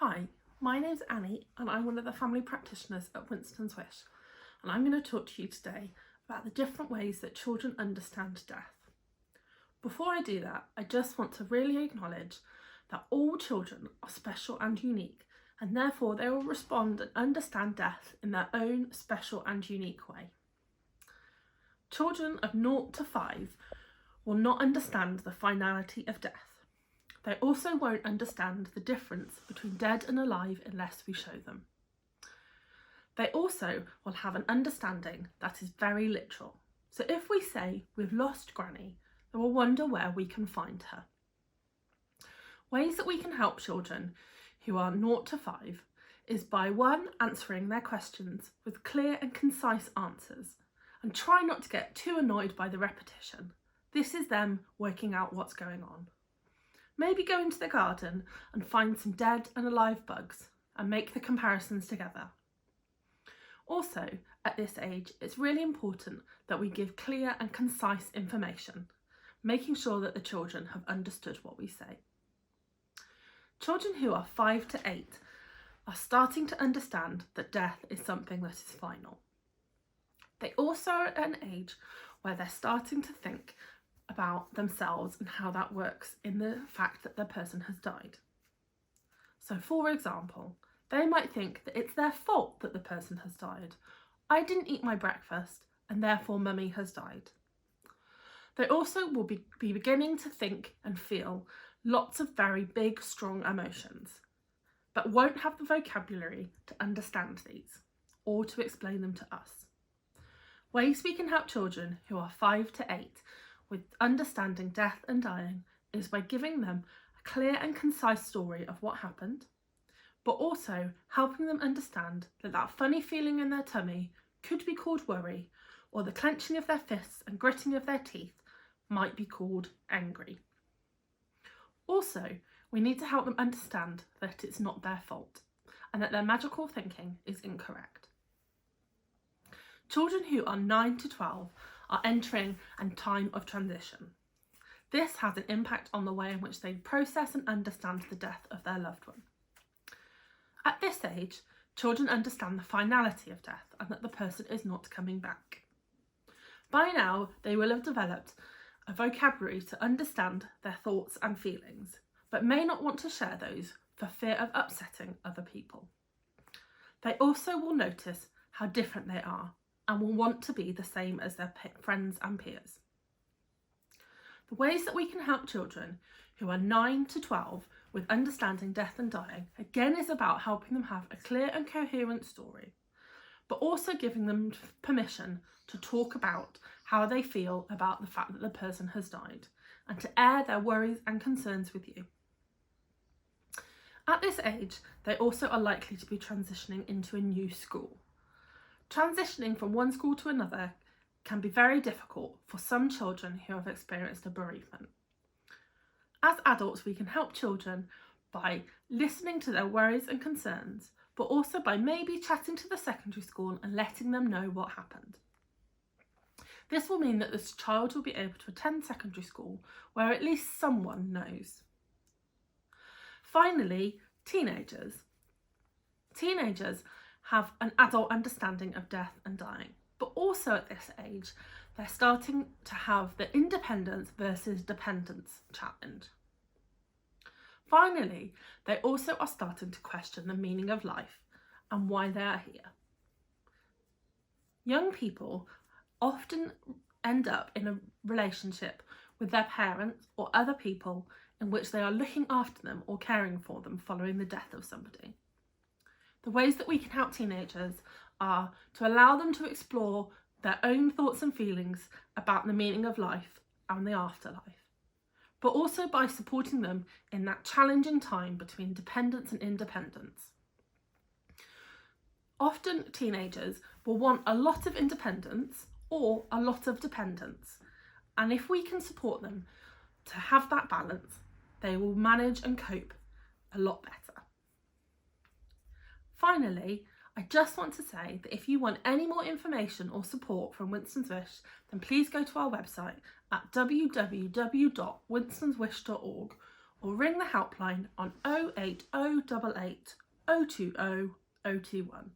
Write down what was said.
Hi, my name's Annie and I'm one of the family practitioners at Winston's Wish, and I'm going to talk to you today about the different ways that children understand death. Before I do that, I just want to really acknowledge that all children are special and unique, and therefore they will respond and understand death in their own special and unique way. Children of 0 to 5 will not understand the finality of death. They also won't understand the difference between dead and alive unless we show them. They also will have an understanding that is very literal. So if we say we've lost Granny, they will wonder where we can find her. Ways that we can help children who are 0 to 5 is by 1, answering their questions with clear and concise answers, and try not to get too annoyed by the repetition. This is them working out what's going on. Maybe go into the garden and find some dead and alive bugs and make the comparisons together. Also, at this age, it's really important that we give clear and concise information, making sure that the children have understood what we say. Children who are 5 to 8 are starting to understand that death is something that is final. They also are at an age where they're starting to think about themselves and how that works in the fact that the person has died. So for example, they might think that it's their fault that the person has died. I didn't eat my breakfast and therefore mummy has died. They also will be beginning to think and feel lots of very big, strong emotions, but won't have the vocabulary to understand these or to explain them to us. Ways we can help children who are 5 to 8 with understanding death and dying is by giving them a clear and concise story of what happened, but also helping them understand that that funny feeling in their tummy could be called worry, or the clenching of their fists and gritting of their teeth might be called angry. Also, we need to help them understand that it's not their fault and that their magical thinking is incorrect. Children who are 9 to 12 are entering a time of transition. This has an impact on the way in which they process and understand the death of their loved one. At this age, children understand the finality of death and that the person is not coming back. By now, they will have developed a vocabulary to understand their thoughts and feelings, but may not want to share those for fear of upsetting other people. They also will notice how different they are and will want to be the same as their friends and peers. The ways that we can help children who are 9 to 12 with understanding death and dying, again, is about helping them have a clear and coherent story, but also giving them permission to talk about how they feel about the fact that the person has died and to air their worries and concerns with you. At this age, they also are likely to be transitioning into a new school. Transitioning from one school to another can be very difficult for some children who have experienced a bereavement. As adults, we can help children by listening to their worries and concerns, but also by maybe chatting to the secondary school and letting them know what happened. This will mean that this child will be able to attend secondary school where at least someone knows. Finally, teenagers. Teenagers have an adult understanding of death and dying, but also at this age, they're starting to have the independence versus dependence challenge. Finally, they also are starting to question the meaning of life and why they are here. Young people often end up in a relationship with their parents or other people in which they are looking after them or caring for them following the death of somebody. The ways that we can help teenagers are to allow them to explore their own thoughts and feelings about the meaning of life and the afterlife, but also by supporting them in that challenging time between dependence and independence. Often teenagers will want a lot of independence or a lot of dependence, and if we can support them to have that balance, they will manage and cope a lot better. Finally, I just want to say that if you want any more information or support from Winston's Wish, then please go to our website at www.winstonswish.org, or ring the helpline on 08088 020 021.